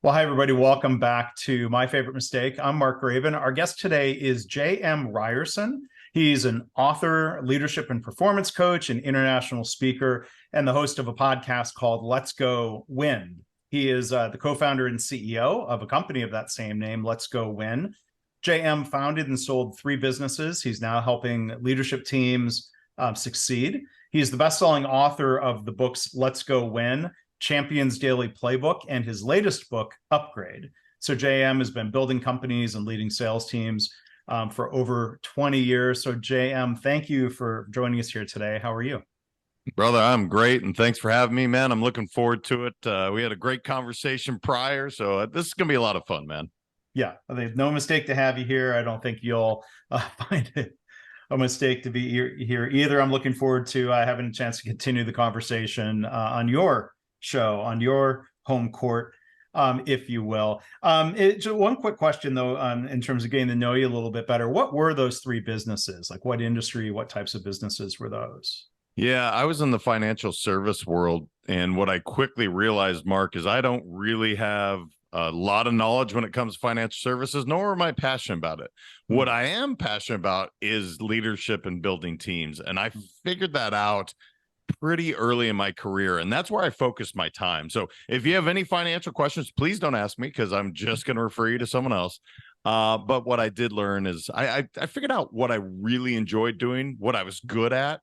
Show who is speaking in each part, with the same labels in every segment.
Speaker 1: Well, hi, everybody. Welcome back to My Favorite Mistake. I'm Mark Graven. Our guest today is JM Ryerson. He's an author, leadership and performance coach, and international speaker, and the host of a podcast called Let's Go Win. He is the co-founder and CEO of a company of that same name, Let's Go Win. JM founded and sold 3 businesses. He's now helping leadership teams succeed. He's the best-selling author of the books Let's Go Win, Champions Daily Playbook, and his latest book, Upgrade. So JM has been building companies and leading sales teams for over 20 years. So JM, thank you for joining us here today. How are you?
Speaker 2: Brother, I'm great, and thanks for having me, man. I'm looking forward to it. We had a great conversation prior, so this is going to be a lot of fun, man.
Speaker 1: Yeah, no mistake to have you here. I don't think you'll find it a mistake to be here either. I'm looking forward to having a chance to continue the conversation on your show, on your home court, if you will. One quick question, though, in terms of getting to know you a little bit better. What were those 3 businesses? Like what industry, what types of businesses were those?
Speaker 2: Yeah, I was in the financial service world, and what I quickly realized, Mark, is I don't really have a lot of knowledge when it comes to financial services, nor am I passionate about it. What I am passionate about is leadership and building teams, and I figured that out pretty early in my career, and that's where I focused my time. So if you have any financial questions, please don't ask me, because I'm just going to refer you to someone else. But what I did learn is I figured out what I really enjoyed doing, what I was good at,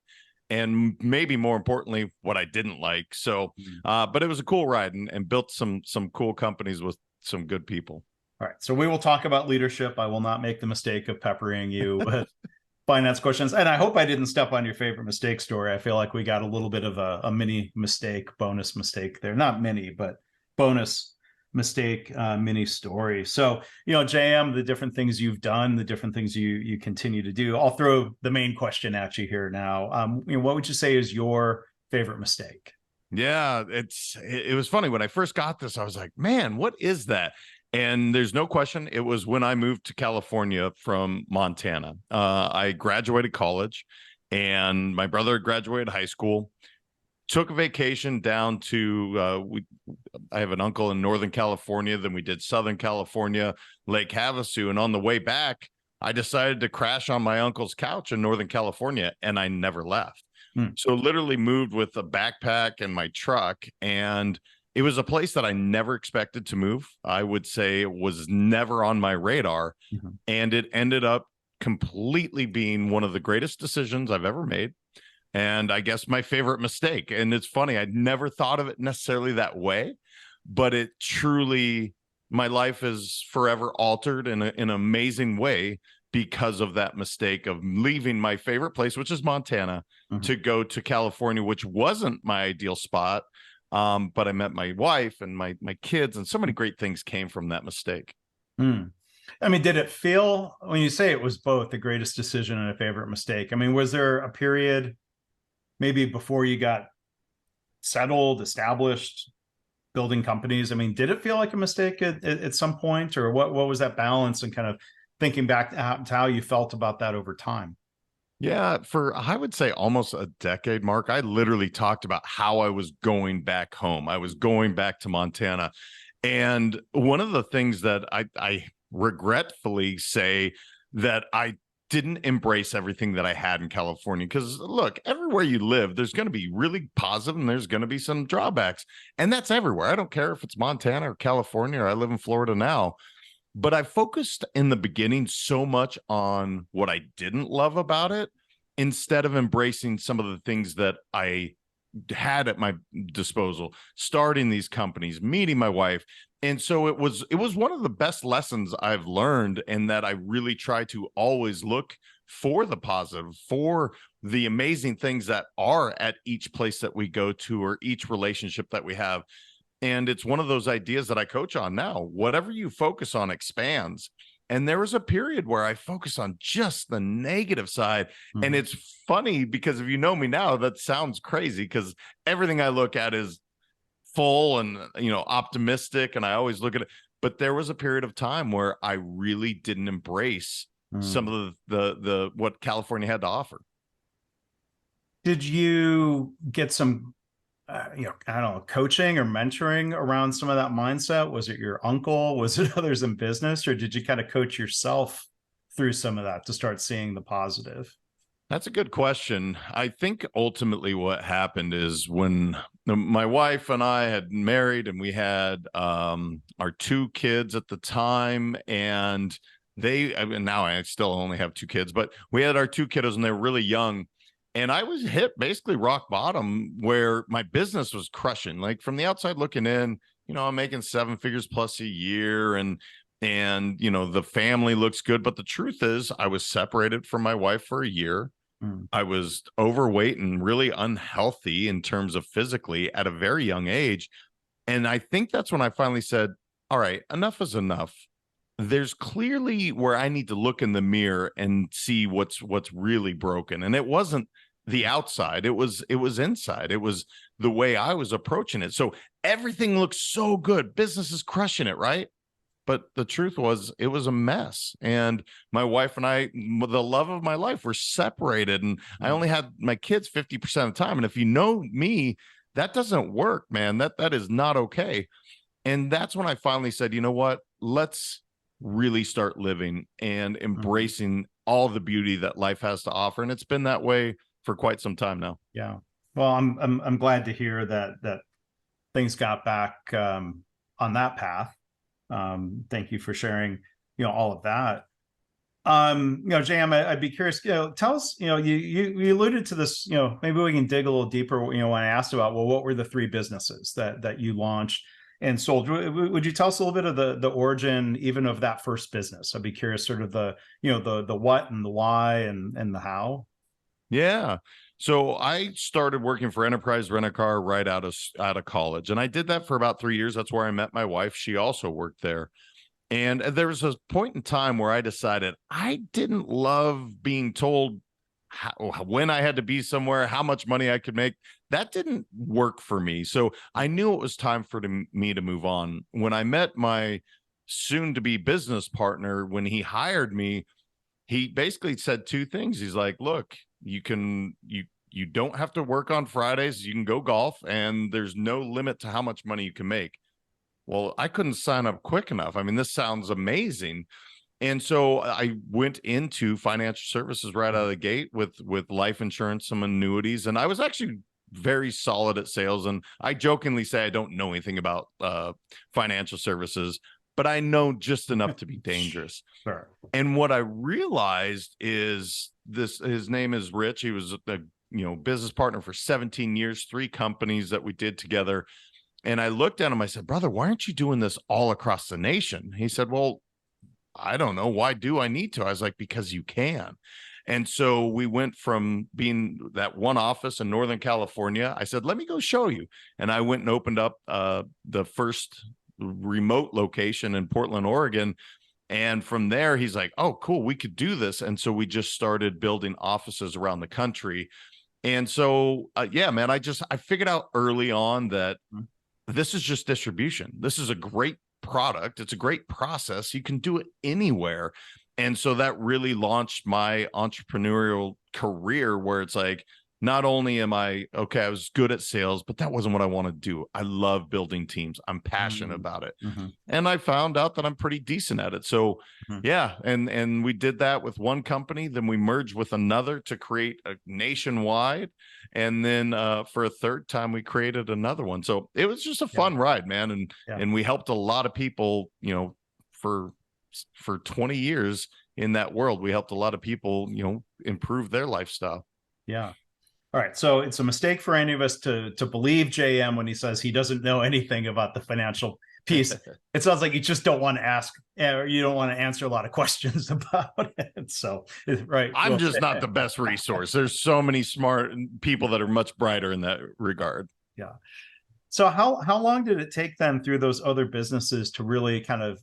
Speaker 2: and maybe more importantly, what I didn't like. So, but it was a cool ride, and built some cool companies with some good people.
Speaker 1: All right. So we will talk about leadership. I will not make the mistake of peppering you with finance questions. And I hope I didn't step on your favorite mistake story. I feel like we got a little bit of a mini mistake, bonus mistake there. Not mini, but bonus mistake, mini story. So, JM, the different things you've done, the different things you continue to do. I'll throw the main question at you here now. What would you say is your favorite mistake?
Speaker 2: Yeah, it was funny. When I first got this, I was like, man, what is that? And there's no question, it was when I moved to California from Montana. I graduated college, and my brother graduated high school. Took a vacation down to, I have an uncle in Northern California. Then we did Southern California, Lake Havasu. And on the way back, I decided to crash on my uncle's couch in Northern California, and I never left. So literally moved with a backpack and my truck, and it was a place that I never expected to move. I would say it was never on my radar, and it ended up completely being one of the greatest decisions I've ever made. And I guess my favorite mistake. And it's funny, I'd never thought of it necessarily that way, but it truly, my life is forever altered in an amazing way because of that mistake of leaving my favorite place, which is Montana, to go to California, which wasn't my ideal spot. But I met my wife and my kids, and so many great things came from that mistake.
Speaker 1: I mean, did it feel, when you say it was both the greatest decision and a favorite mistake, I mean, was there a period maybe before you got settled, established, building companies? I mean, did it feel like a mistake at some point, or what was that balance, and kind of thinking back to how you felt about that over time?
Speaker 2: Yeah, for I would say almost a decade, Mark, I literally talked about how I was going back home. I was going back to Montana. And one of the things that I regretfully say that I didn't embrace everything that I had in California. Because look, everywhere you live, there's going to be really positive and there's going to be some drawbacks. And that's everywhere. I don't care if it's Montana or California, or I live in Florida now. But I focused in the beginning so much on what I didn't love about it, instead of embracing some of the things that I had at my disposal, starting these companies, meeting my wife. And so it was one of the best lessons I've learned, and that I really try to always look for the positive, for the amazing things that are at each place that we go to, or each relationship that we have. And it's one of those ideas that I coach on now. Whatever you focus on expands. And there was a period where I focused on just the negative side. And it's funny, because if you know me now, that sounds crazy, because everything I look at is full and, optimistic. And I always look at it. But there was a period of time where I really didn't embrace some of the what California had to offer.
Speaker 1: Did you get some I don't know, coaching or mentoring around some of that mindset? Was it your uncle? Was it others in business? Or did you kind of coach yourself through some of that to start seeing the positive?
Speaker 2: That's a good question. I think ultimately what happened is when my wife and I had married and we had our two kids at the time, and I mean, now I still only have two kids, but we had our two kiddos and they were really young. And I was hit basically rock bottom where my business was crushing. Like from the outside looking in, I'm making 7 figures plus a year, and the family looks good. But the truth is I was separated from my wife for a year. I was overweight and really unhealthy in terms of physically at a very young age. And I think that's when I finally said, all right, enough is enough. There's clearly where I need to look in the mirror and see what's really broken. And it wasn't the outside, it was inside. It was the way I was approaching it. So everything looks so good. Business is crushing it, right? But the truth was, it was a mess. And my wife and I, the love of my life, were separated. And I only had my kids 50% of the time. And if you know me, that doesn't work, man. That is not okay. And that's when I finally said, you know what? Let's really start living and embracing all the beauty that life has to offer. And it's been that way for quite some time now.
Speaker 1: Yeah. Well, I'm glad to hear that things got back on that path. Thank you for sharing, all of that. JM, I'd be curious, tell us, you alluded to this, maybe we can dig a little deeper, when I asked about, well, what were the 3 businesses that you launched and sold? Would you tell us a little bit of the origin, even of that first business? I'd be curious, sort of the what and the why and the how.
Speaker 2: Yeah. So I started working for Enterprise Rent-A-Car right out of college. And I did that for about 3 years. That's where I met my wife. She also worked there. And there was a point in time where I decided I didn't love being told when I had to be somewhere, how much money I could make. That didn't work for me. So I knew it was time for me to move on. When I met my soon-to-be business partner, when he hired me, he basically said 2 things. He's like, look, you don't have to work on Fridays. You can go golf, and there's no limit to how much money you can make. Well, I couldn't sign up quick enough. I mean, this sounds amazing. And so I went into financial services right out of the gate with life insurance, some annuities, and I was actually very solid at sales. And I jokingly say I don't know anything about financial services, but I know just enough to be dangerous.
Speaker 1: Sure.
Speaker 2: And what I realized is his name is Rich. He was a business partner for 17 years, 3 companies that we did together. And I looked at him, I said, brother, why aren't you doing this all across the nation? He said, well, I don't know. Why do I need to? I was like, because you can. And so we went from being that one office in Northern California. I said, let me go show you. And I went and opened up the first remote location in Portland, Oregon. And from there, he's like, oh, cool, we could do this. And so we just started building offices around the country. And so, yeah, man, I figured out early on that this is just distribution. This is a great product. It's a great process. You can do it anywhere. And so that really launched my entrepreneurial career, where it's like, not only am I was good at sales, but that wasn't what I want to do. I love building teams. I'm passionate about it. And I found out that I'm pretty decent at it. So yeah. And we did that with one company. Then we merged with another to create a nationwide. And then for a third time, we created another one. So it was just a fun ride, man. And we helped a lot of people, for 20 years in that world. We helped a lot of people, improve their lifestyle.
Speaker 1: Yeah. All right. So it's a mistake for any of us to believe JM when he says he doesn't know anything about the financial piece. It sounds like you just don't want to ask, or you don't want to answer a lot of questions about it. So, right.
Speaker 2: I'm just not the best resource. There's so many smart people that are much brighter in that regard.
Speaker 1: Yeah. So how long did it take then through those other businesses to really kind of,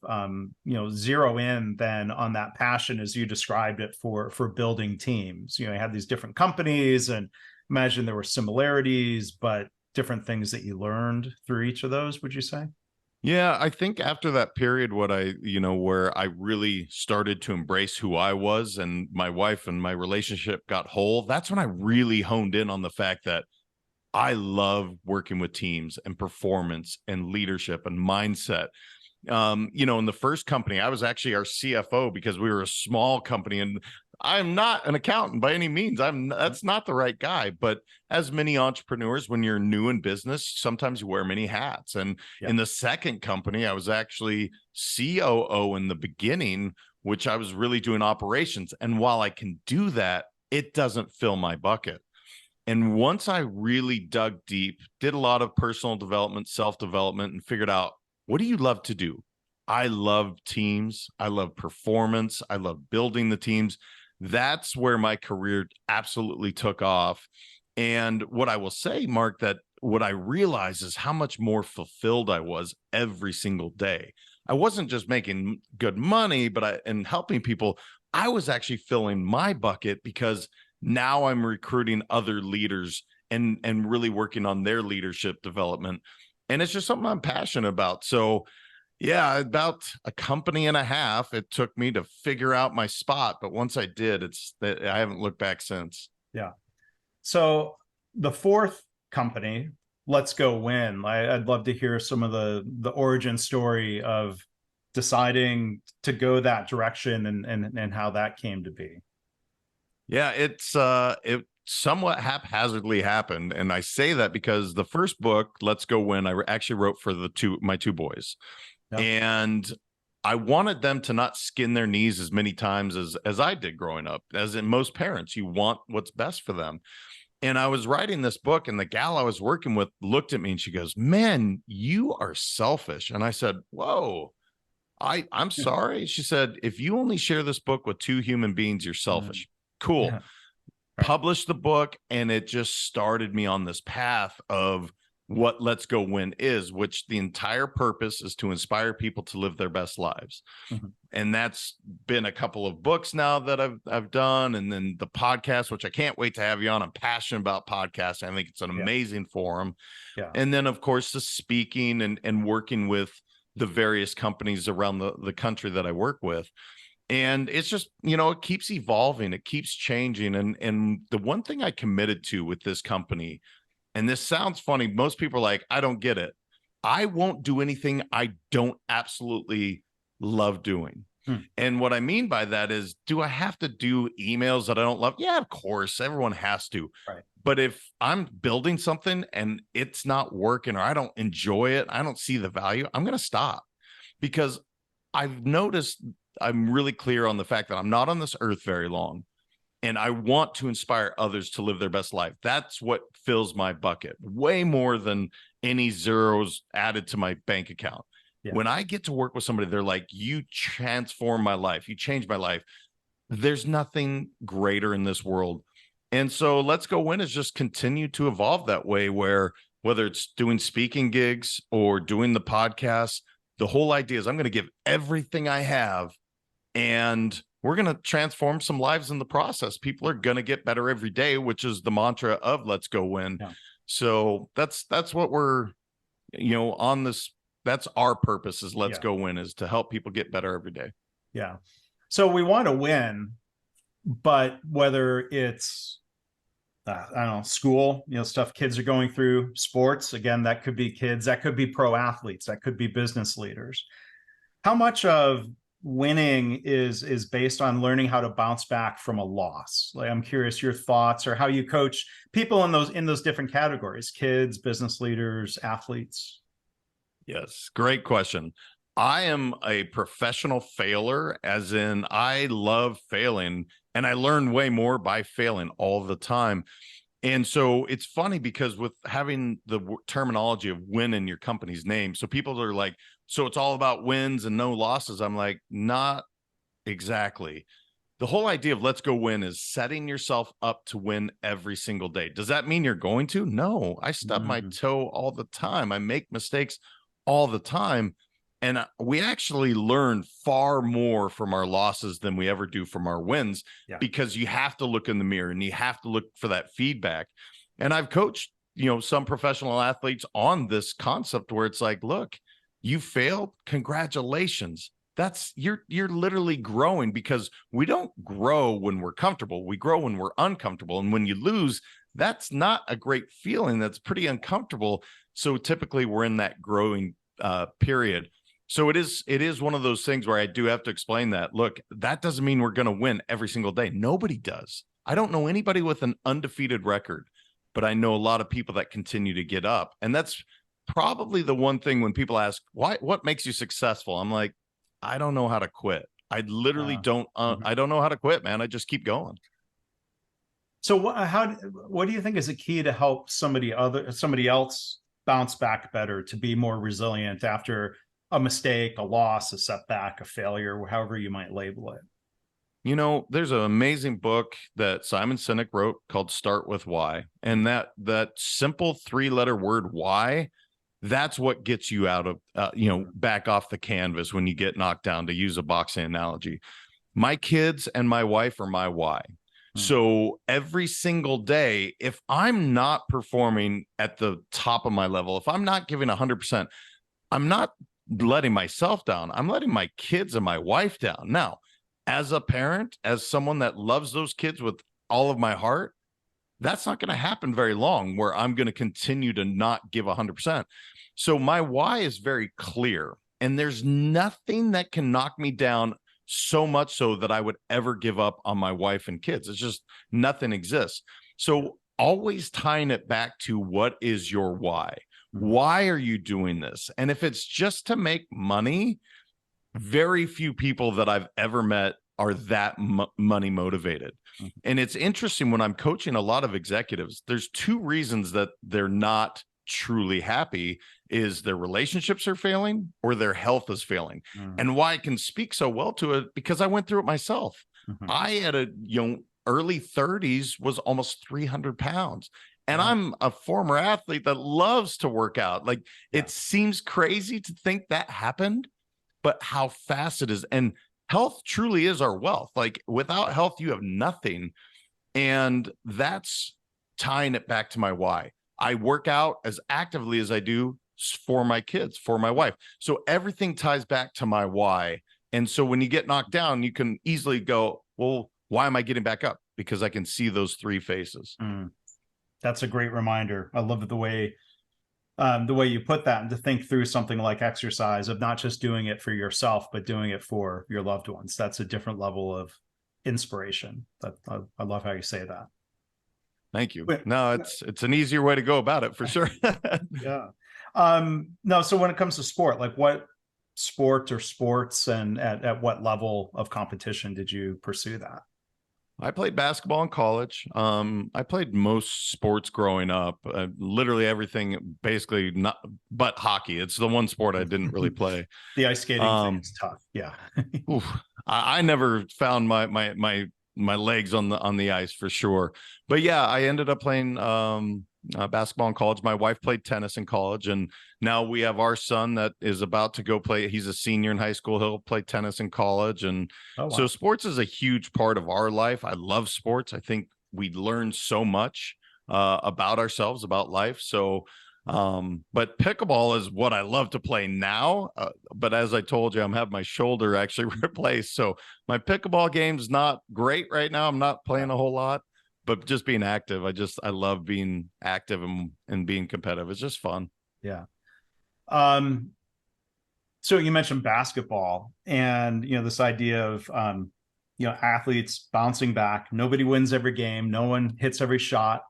Speaker 1: zero in then on that passion as you described it for building teams? You had these different companies, and imagine there were similarities, but different things that you learned through each of those, would you say?
Speaker 2: Yeah, I think after that period, where I really started to embrace who I was, and my wife and my relationship got whole, that's when I really honed in on the fact that I love working with teams and performance and leadership and mindset. In the first company, I was actually our CFO because we were a small company, and I'm not an accountant by any means. That's not the right guy. But as many entrepreneurs, when you're new in business, sometimes you wear many hats. And in the second company, I was actually COO in the beginning, which I was really doing operations. And while I can do that, it doesn't fill my bucket. And once I really dug deep, did a lot of personal development, self-development, and figured out, what do you love to do? I love teams. I love performance. I love building the teams. That's where my career absolutely took off. And what I will say, Mark, that what I realized is how much more fulfilled I was every single day. I wasn't just making good money, but and helping people. I was actually filling my bucket because now I'm recruiting other leaders and really working on their leadership development. And it's just something I'm passionate about. So yeah, about a company and a half, it took me to figure out my spot. But once I did, I haven't looked back since.
Speaker 1: Yeah. So the fourth company, Let's Go Win. I'd love to hear some of the origin story of deciding to go that direction and how that came to be.
Speaker 2: Yeah, it somewhat haphazardly happened. And I say that because the first book, Let's Go Win, I actually wrote for my two boys. Yep. And I wanted them to not skin their knees as many times as I did growing up. As in most parents, you want what's best for them. And I was writing this book, and the gal I was working with looked at me and she goes, "Man, you are selfish." And I said, "Whoa, I'm sorry." She said, "If you only share this book with two human beings, you're selfish." Cool. Yeah. Published the book, and it just started me on this path of what Let's Go Win is, which the entire purpose is to inspire people to live their best lives. And that's been a couple of books now that I've done, and then the podcast, which I can't wait to have you on. I'm passionate about podcasts. I think it's an amazing forum. And then of course the speaking and working with the various companies around the country that I work with. And it's just, it keeps evolving. It keeps changing. And the one thing I committed to with this company, and this sounds funny, most people are like, I don't get it. I won't do anything I don't absolutely love doing. And what I mean by that is, do I have to do emails that I don't love? Yeah, of course, everyone has to. Right. But if I'm building something and it's not working, or I don't enjoy it, I don't see the value, I'm going to stop. Because I've noticed I'm really clear on the fact that I'm not on this earth very long, and I want to inspire others to live their best life. That's what fills my bucket, way more than any zeros added to my bank account. Yeah. When I get to work with somebody, they're like, "You transform my life. You changed my life." There's nothing greater in this world. And so Let's Go Win is just continue to evolve that way, where whether it's doing speaking gigs or doing the podcast, the whole idea is I'm going to give everything I have, and we're going to transform some lives in the process. People are going to get better every day, which is the mantra of Let's Go Win. Yeah. So that's what we're, on this. That's our purpose is Let's Go Win, is to help people get better every day.
Speaker 1: Yeah. So we want to win, but whether it's, I don't know, school, stuff kids are going through, sports, again, that could be kids, that could be pro athletes, that could be business leaders. How much of winning is based on learning how to bounce back from a loss? Like, I'm curious your thoughts, or how you coach people in those different categories: kids, business leaders, athletes.
Speaker 2: Yes, great question. I am a professional failer, as in I love failing, and I learn way more by failing all the time. And so it's funny because with having the terminology of win in your company's name, so people are like, so it's all about wins and no losses. I'm like, not exactly. The whole idea of Let's Go Win is setting yourself up to win every single day. Does that mean you're going to? No, I stub my toe all the time. I make mistakes all the time. And we actually learn far more from our losses than we ever do from our wins, because you have to look in the mirror and you have to look for that feedback. And I've coached, some professional athletes on this concept where it's like, look, you failed. Congratulations. You're literally growing, because we don't grow when we're comfortable. We grow when we're uncomfortable. And when you lose, That's not a great feeling. That's pretty uncomfortable. So typically we're in that growing period. So it is one of those things where I do have to explain that, look, that doesn't mean we're going to win every single day. Nobody does. I don't know anybody with an undefeated record, but I know a lot of people that continue to get up. And that's probably the one thing when people ask, what makes you successful? I'm like, I don't know how to quit. I literally don't. I don't know how to quit, man. I just keep going.
Speaker 1: So what do you think is a key to help somebody else bounce back better, to be more resilient after a mistake, a loss, a setback, a failure, however you might label it?
Speaker 2: You know, there's an amazing book that Simon Sinek wrote called Start With Why. And that simple 3-letter word, why, that's what gets you out of, back off the canvas when you get knocked down, to use a boxing analogy. My kids and my wife are my why. So every single day, if I'm not performing at the top of my level, if I'm not giving 100%, I'm not letting myself down. I'm letting my kids and my wife down. Now, as a parent, as someone that loves those kids with all of my heart, that's not going to happen very long, where I'm going to continue to not give 100%. So my why is very clear, and there's nothing that can knock me down so much so that I would ever give up on my wife and kids. It's just nothing exists. So always tying it back to, what is your why? Why are you doing this? And if it's just to make money, very few people that I've ever met are that money motivated. And it's interesting, when I'm coaching a lot of executives, there's 2 reasons that they're not truly happy: is their relationships are failing, or their health is failing. And why I can speak so well to it, because I went through it myself. I, at a early 30s, was almost 300 pounds. And I'm a former athlete that loves to work out. Like, it seems crazy to think that happened, but how fast it is. And health truly is our wealth. Like, without health, you have nothing. And that's tying it back to my why. I work out as actively as I do for my kids, for my wife. So everything ties back to my why. And so when you get knocked down, you can easily go, well, why am I getting back up? Because I can see those 3 faces.
Speaker 1: That's a great reminder. I love the way you put that, and to think through something like exercise, of not just doing it for yourself, but doing it for your loved ones. That's a different level of inspiration. I love how you say that.
Speaker 2: Thank you. No, it's an easier way to go about it, for sure.
Speaker 1: Yeah. No, so when it comes to sport, like, what sport or sports, and at what level of competition did you pursue that?
Speaker 2: I played basketball in college. I played most sports growing up, literally everything, basically, not but hockey. It's the one sport I didn't really play.
Speaker 1: The ice skating thing is tough. Yeah.
Speaker 2: I never found my legs on the ice, for sure. But yeah, I ended up playing basketball in college. My wife played tennis in college, and now we have our son that is about to go play. He's a senior in high school. He'll play tennis in college. And so sports is a huge part of our life. I love sports. I think we learn so much about ourselves, about life. So but pickleball is what I love to play now. But as I told you, I'm having my shoulder actually replaced. So my pickleball game's not great right now. I'm not playing a whole lot, but just being active. I love being active and being competitive. It's just fun.
Speaker 1: Yeah. So you mentioned basketball, and, this idea of, athletes bouncing back. Nobody wins every game. No one hits every shot.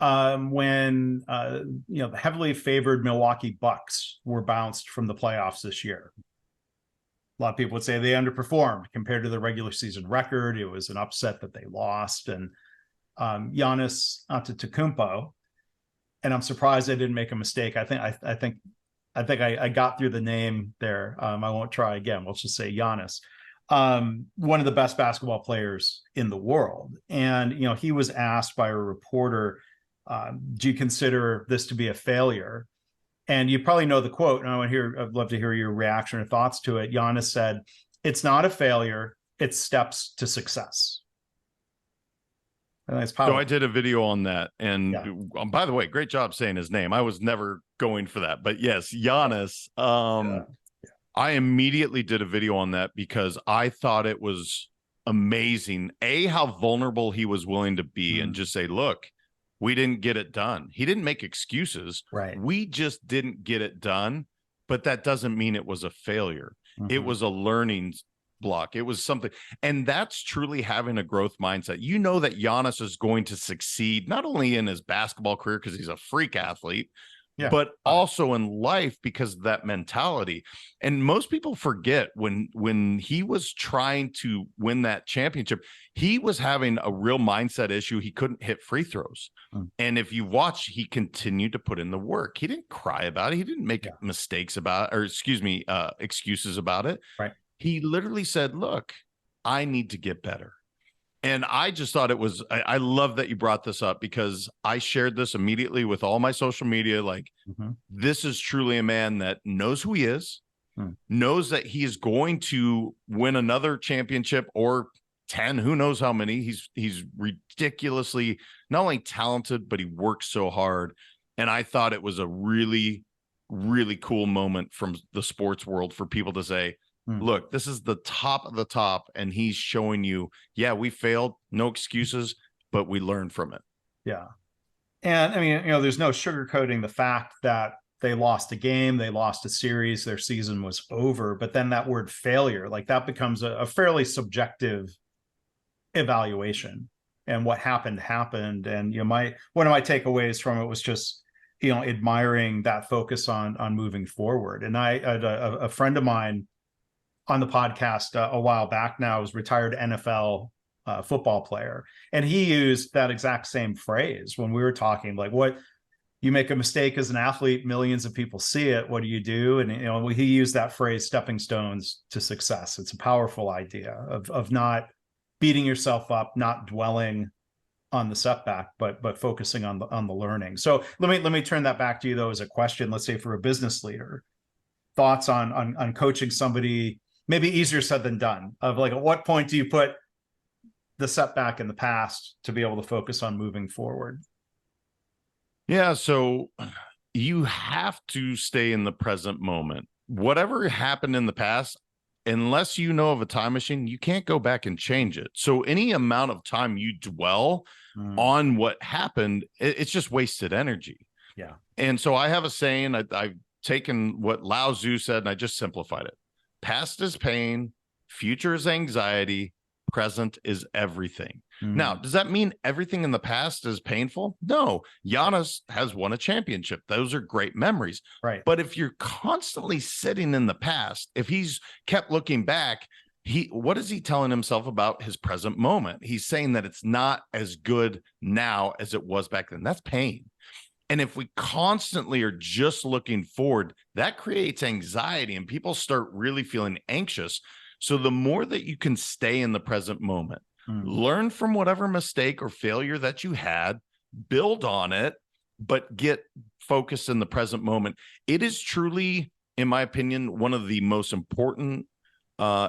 Speaker 1: When the heavily favored Milwaukee Bucks were bounced from the playoffs this year, a lot of people would say they underperformed compared to the regular season record. It was an upset that they lost. And Giannis Antetokounmpo, and I'm surprised I didn't make a mistake. I think I got through the name there. I won't try again. We'll just say Giannis. One of the best basketball players in the world. And, he was asked by a reporter, do you consider this to be a failure? And you probably know the quote, and I'd love to hear your reaction or thoughts to it. Giannis said, "It's not a failure, it's steps to success."
Speaker 2: So I did a video on that. And by the way, great job saying his name. I was never going for that. But yes, Giannis. I immediately did a video on that because I thought it was amazing. How vulnerable he was willing to be and just say, look, we didn't get it done. He didn't make excuses.
Speaker 1: Right.
Speaker 2: We just didn't get it done, but that doesn't mean it was a failure. It was a learning block. It was something. And that's truly having a growth mindset. You know that Giannis is going to succeed, not only in his basketball career, because he's a freak athlete, but also in life because of that mentality. And most people forget when he was trying to win that championship, he was having a real mindset issue. He couldn't hit free throws. And if you watch, he continued to put in the work. He didn't cry about it. He didn't make mistakes about it, or excuses about it.
Speaker 1: Right.
Speaker 2: He literally said, look, I need to get better. And I just thought it was, I love that you brought this up, because I shared this immediately with all my social media. Like, this is truly a man that knows who he is, knows that he is going to win another championship or 10, who knows how many. He's ridiculously not only talented, but he works so hard. And I thought it was a really, really cool moment from the sports world for people to say, look, this is the top of the top, and he's showing you, yeah, we failed, no excuses, but we learned from it.
Speaker 1: Yeah. And I mean, there's no sugarcoating the fact that they lost a game, they lost a series, their season was over. But then that word failure, like, that becomes a fairly subjective evaluation. And what happened. And one of my takeaways from it was just, admiring that focus on moving forward. And I had a friend of mine on the podcast a while back now, was retired NFL football player. And he used that exact same phrase when we were talking, like, what, you make a mistake as an athlete, millions of people see it. What do you do? And, he used that phrase, stepping stones to success. It's a powerful idea of not beating yourself up, not dwelling on the setback, but focusing on the learning. So let me turn that back to you, though, as a question. Let's say for a business leader, thoughts on coaching somebody. Maybe easier said than done, of like, at what point do you put the setback in the past to be able to focus on moving forward?
Speaker 2: Yeah. So you have to stay in the present moment. Whatever happened in the past, unless you know of a time machine, you can't go back and change it. So any amount of time you dwell on what happened, it's just wasted energy.
Speaker 1: Yeah. And
Speaker 2: so I have a saying, I've taken what Lao Tzu said, and I just simplified it. Past is pain, future is anxiety, present is everything. Now, does that mean everything in the past is painful? No. Giannis has won a championship. Those are great memories.
Speaker 1: Right.
Speaker 2: But if you're constantly sitting in the past, if he's kept looking back, what is he telling himself about his present moment? He's saying that it's not as good now as it was back then. That's pain. And if we constantly are just looking forward, that creates anxiety, and people start really feeling anxious. So the more that you can stay in the present moment, learn from whatever mistake or failure that you had, build on it, but get focused in the present moment. It is truly, in my opinion, one of the most important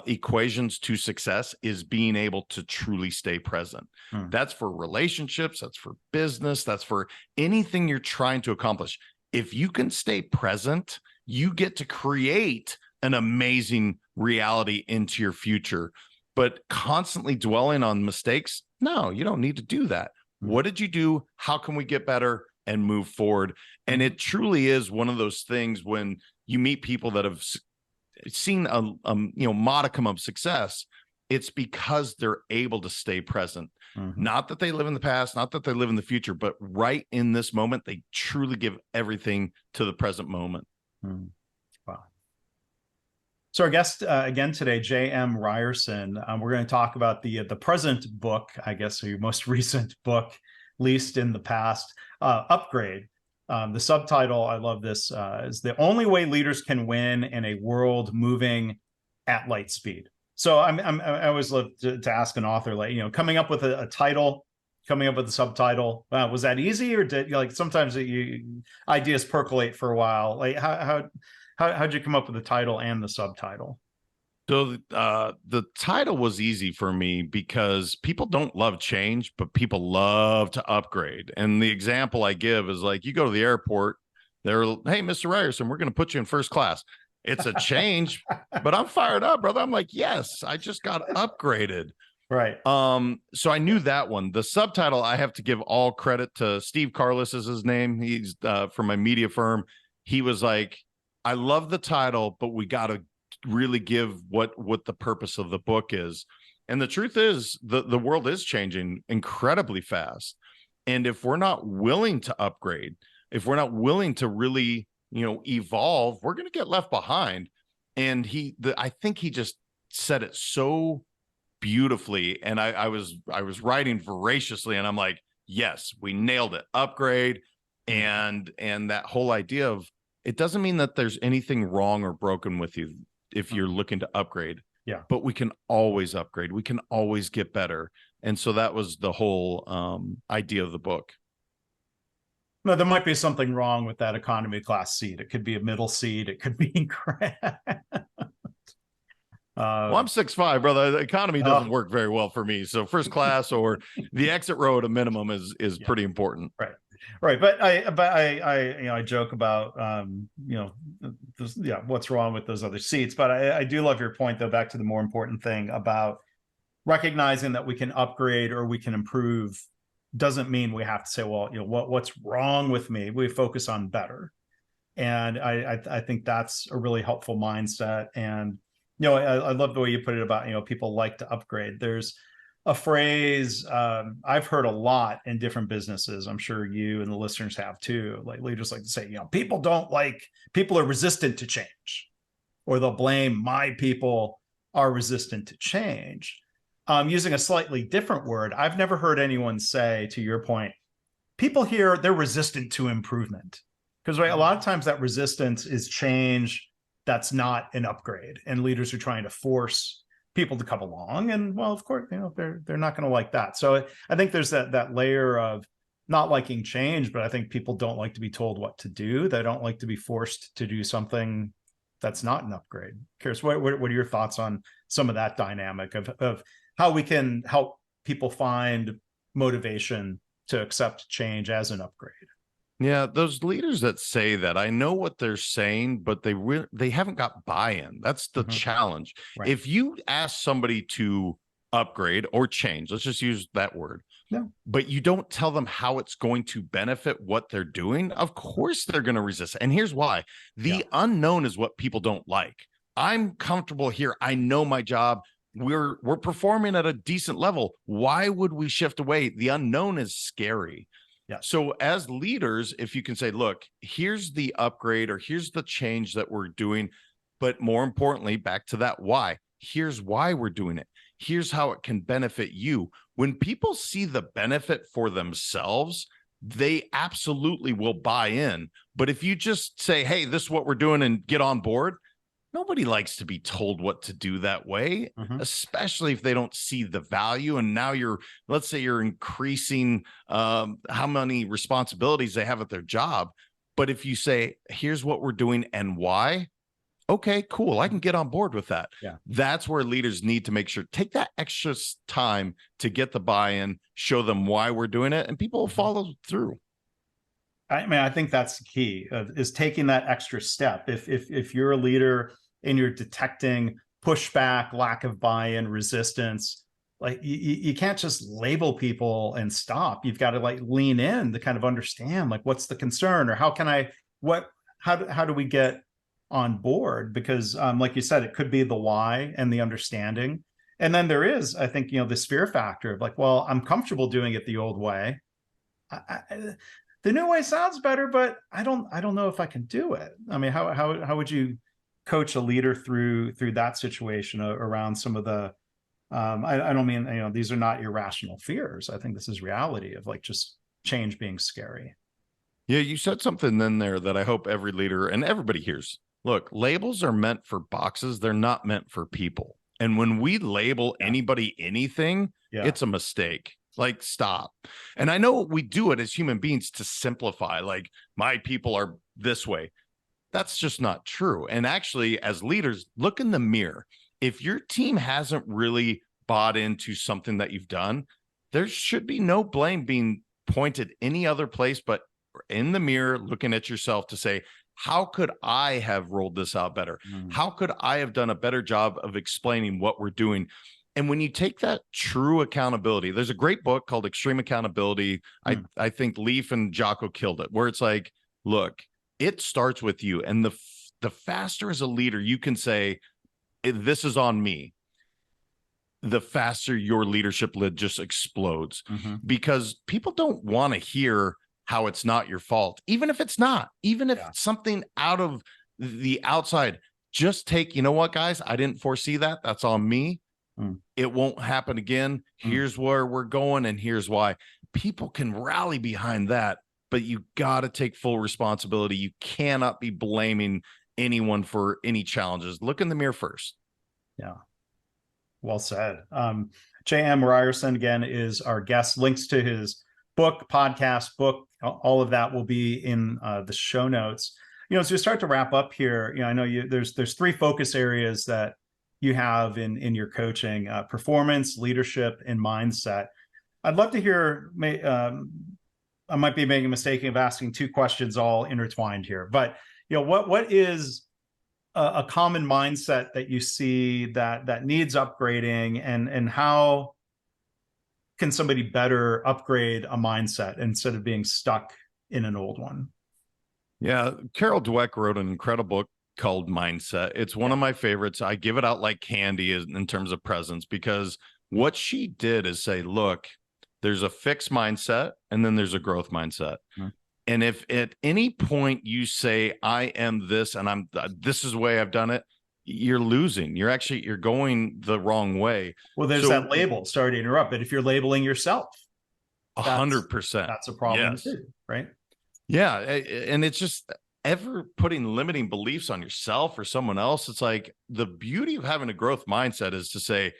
Speaker 2: equations to success is being able to truly stay present. That's for relationships, that's for business, that's for anything you're trying to accomplish. If you can stay present, you get to create an amazing reality into your future. But constantly dwelling on mistakes, no, you don't need to do that. What did you do? How can we get better and move forward? And it truly is one of those things when you meet people that have seen a modicum of success, it's because they're able to stay present. Not that they live in the past, not that they live in the future, but right in this moment, they truly give everything to the present moment.
Speaker 1: Wow. So our guest again today, JM Ryerson, we're going to talk about the present book, I guess, or your most recent book, least in the past, Upgrade. The subtitle, I love this, is The Only Way Leaders Can Win in a World Moving at Light Speed. So I always love to ask an author, like, coming up with a title, coming up with a subtitle, was that easy, or did sometimes ideas percolate for a while? Like, how'd you come up with the title and the subtitle?
Speaker 2: So the title was easy for me because people don't love change, but people love to upgrade. And the example I give is like, you go to the airport, they're, hey, Mr. Ryerson, we're going to put you in first class. It's a change, but I'm fired up, brother. I'm like, yes, I just got upgraded.
Speaker 1: Right.
Speaker 2: So I knew that one. The subtitle, I have to give all credit to Steve Carless is his name. He's from my media firm. He was like, I love the title, but we got to really give what the purpose of the book is. And the truth is the world is changing incredibly fast. And if we're not willing to upgrade, if we're not willing to really, evolve, we're going to get left behind. And I think he just said it so beautifully. And I was writing voraciously, and I'm like, yes, we nailed it. Upgrade. And that whole idea of, it doesn't mean that there's anything wrong or broken with you if you're looking to upgrade.
Speaker 1: Yeah.
Speaker 2: But we can always upgrade. We can always get better. And so that was the whole idea of the book.
Speaker 1: No, there might be something wrong with that economy class seat. It could be a middle seat. It could be
Speaker 2: well, I'm 6'5", brother. The economy doesn't work very well for me. So first class or the exit row at a minimum is pretty important.
Speaker 1: Right. Right. But I joke about, what's wrong with those other seats. But I do love your point, though, back to the more important thing about recognizing that we can upgrade or we can improve doesn't mean we have to say, well, what's wrong with me? We focus on better. And I think that's a really helpful mindset. And, I love the way you put it about, people like to upgrade. There's a phrase I've heard a lot in different businesses. I'm sure you and the listeners have too. Like leaders like to say, people are resistant to change, or they'll blame my people are resistant to change. Using a slightly different word, I've never heard anyone say, to your point, people here, they're resistant to improvement. Because a lot of times that resistance is change that's not an upgrade. And leaders are trying to force people to come along. And well, of course, they're not going to like that. So I think there's that layer of not liking change, but I think people don't like to be told what to do. They don't like to be forced to do something that's not an upgrade. Curious, what are your thoughts on some of that dynamic of how we can help people find motivation to accept change as an upgrade?
Speaker 2: Yeah, those leaders that say that, I know what they're saying, but they haven't got buy-in. That's the challenge. Right. If you ask somebody to upgrade or change, let's just use that word, but you don't tell them how it's going to benefit what they're doing, of course they're going to resist. And here's why. The unknown is what people don't like. I'm comfortable here. I know my job. We're performing at a decent level. Why would we shift away? The unknown is scary. Yeah. So as leaders, if you can say, look, here's the upgrade or here's the change that we're doing, but more importantly, back to that why, here's why we're doing it. Here's how it can benefit you. When people see the benefit for themselves, they absolutely will buy in. But if you just say, hey, this is what we're doing and get on board, nobody likes to be told what to do that way, especially if they don't see the value. And now let's say you're increasing how many responsibilities they have at their job. But if you say, here's what we're doing and why, okay, cool, I can get on board with that. Yeah. That's where leaders need to make sure, take that extra time to get the buy-in, show them why we're doing it, and people will follow through.
Speaker 1: I mean, I think that's the key, is taking that extra step. If you're a leader and you're detecting pushback, lack of buy-in, resistance, like you can't just label people and stop. You've got to lean in to kind of understand what's the concern, or how do we get on board? Because like you said, it could be the why and the understanding. And then there is, I think, this fear factor of well, I'm comfortable doing it the old way. The new way sounds better, but I don't know if I can do it. I mean, how would you coach a leader through that situation around some of the I don't mean, these are not irrational fears. I think this is reality of just change being scary.
Speaker 2: Yeah, you said something in there that I hope every leader and everybody hears. Look, labels are meant for boxes. They're not meant for people. And when we label anybody anything, it's a mistake. Stop. And I know we do it as human beings to simplify, my people are this way. That's just not true. And actually, as leaders, look in the mirror. If your team hasn't really bought into something that you've done, there should be no blame being pointed any other place but in the mirror, looking at yourself to say, how could I have rolled this out better? How could I have done a better job of explaining what we're doing? And when you take that true accountability, there's a great book called Extreme Accountability. I think Leaf and Jocko killed it, where it's like, look, it starts with you. And the faster as a leader you can say, this is on me, the faster your leadership lid just explodes. Because people don't want to hear how it's not your fault, even if it's not, even if something out of the outside, just take, you know what, guys, I didn't foresee that. That's on me. It won't happen again. Here's where we're going, and here's why. People can rally behind that, but you got to take full responsibility. You cannot be blaming anyone for any challenges. Look in the mirror first.
Speaker 1: Yeah. Well said. JM Ryerson, again, is our guest. Links to his book, podcast, book, all of that will be in the show notes. As we start to wrap up here, I know there's 3 focus areas that you have in your coaching: performance, leadership, and mindset. I'd love to hear, I might be making a mistake of asking 2 questions all intertwined here, but what is a common mindset that you see that needs upgrading, and how can somebody better upgrade a mindset instead of being stuck in an old one?
Speaker 2: Yeah, Carol Dweck wrote an incredible book called Mindset. It's one of my favorites. I give it out like candy in terms of presents, because what she did is say, look, there's a fixed mindset and then there's a growth mindset. And if at any point you say, I am this and this is the way I've done it, you're losing. You're going the wrong way.
Speaker 1: Well, there's that label. Sorry to interrupt, but if you're labeling yourself,
Speaker 2: 100%,
Speaker 1: that's a problem too, right?
Speaker 2: Yeah. And it's just ever putting limiting beliefs on yourself or someone else. It's like, the beauty of having a growth mindset is to say,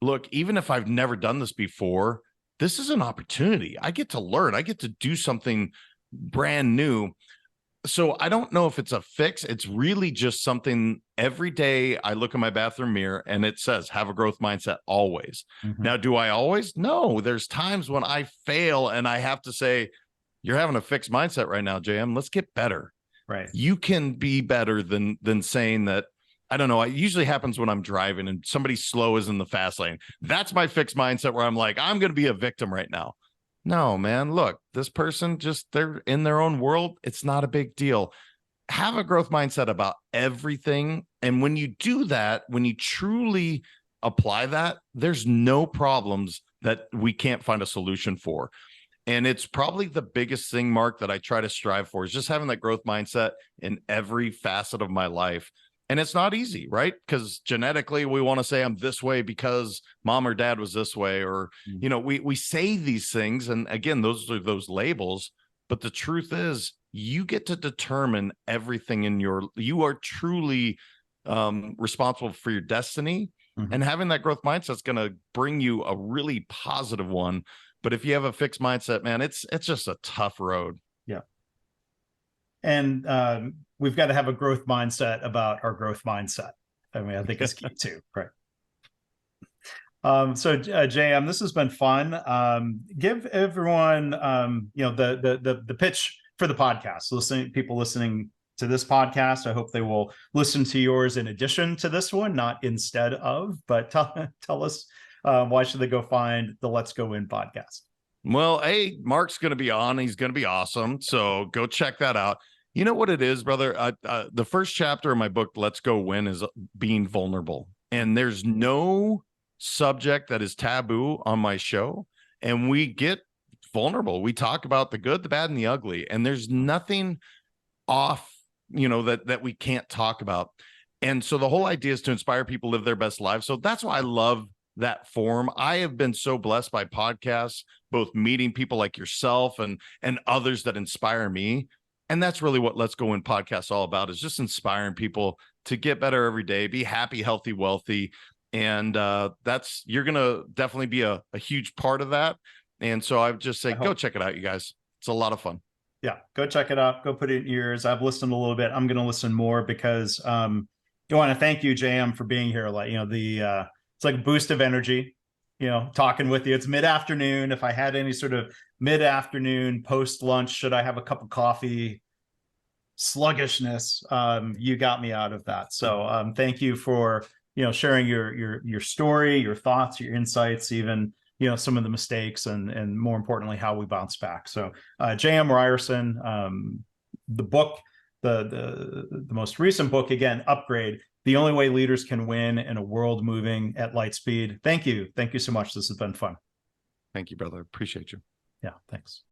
Speaker 2: look, even if I've never done this before, this is an opportunity. I get to learn. I get to do something brand new. So I don't know if it's a fix. It's really just something every day I look in my bathroom mirror and it says, have a growth mindset always. Now, do I always? No, there's times when I fail and I have to say, you're having a fixed mindset right now, JM. Let's get better.
Speaker 1: Right.
Speaker 2: You can be better than saying that. I don't know. It usually happens when I'm driving and somebody slow is in the fast lane. That's my fixed mindset where I'm like, I'm going to be a victim right now. No, man, look, this person they're in their own world. It's not a big deal. Have a growth mindset about everything. And when you do that, when you truly apply that, there's no problems that we can't find a solution for. And it's probably the biggest thing, Mark, that I try to strive for, is just having that growth mindset in every facet of my life. And it's not easy, right? Because genetically, we want to say I'm this way because mom or dad was this way, or, we say these things. And again, those are those labels. But the truth is, you get to determine everything you are truly responsible for your destiny. And having that growth mindset is going to bring you a really positive one. But if you have a fixed mindset, man, it's just a tough road.
Speaker 1: Yeah. And we've got to have a growth mindset about our growth mindset. I mean, I think it's key too. Right. So JM, this has been fun. Give everyone, the pitch for the podcast. People listening to this podcast, I hope they will listen to yours in addition to this one, not instead of. But tell us, why should they go find the Let's Go Win podcast?
Speaker 2: Well, hey, Mark's going to be on. He's going to be awesome. So go check that out. You know what it is, brother? The first chapter of my book, Let's Go Win, is being vulnerable. And there's no subject that is taboo on my show. And we get vulnerable. We talk about the good, the bad, and the ugly. And there's nothing off, that we can't talk about. And so the whole idea is to inspire people to live their best lives. So that's why I love that forum. I have been so blessed by podcasts, both meeting people like yourself and others that inspire me. And that's really what Let's Go Win podcast is all about, is just inspiring people to get better every day, be happy, healthy, wealthy. And you're going to definitely be a huge part of that. And so I would just say, go check it out, you guys. It's a lot of fun.
Speaker 1: Yeah, go check it out. Go put it in your ears. I've listened a little bit. I'm going to listen more because I want to thank you, JM, for being here. Like, it's like a boost of energy, talking with you. It's mid-afternoon. If I had any sort of mid-afternoon post-lunch, should I have a cup of coffee sluggishness, you got me out of that. So thank you for sharing your story, your thoughts, your insights, even some of the mistakes, and more importantly, how we bounce back. So JM Ryerson, the book, the most recent book, again, Upgrade: The Only Way Leaders Can Win in a World Moving at Light Speed. Thank you so much. This has been fun.
Speaker 2: Thank you, brother. Appreciate you.
Speaker 1: Yeah, thanks.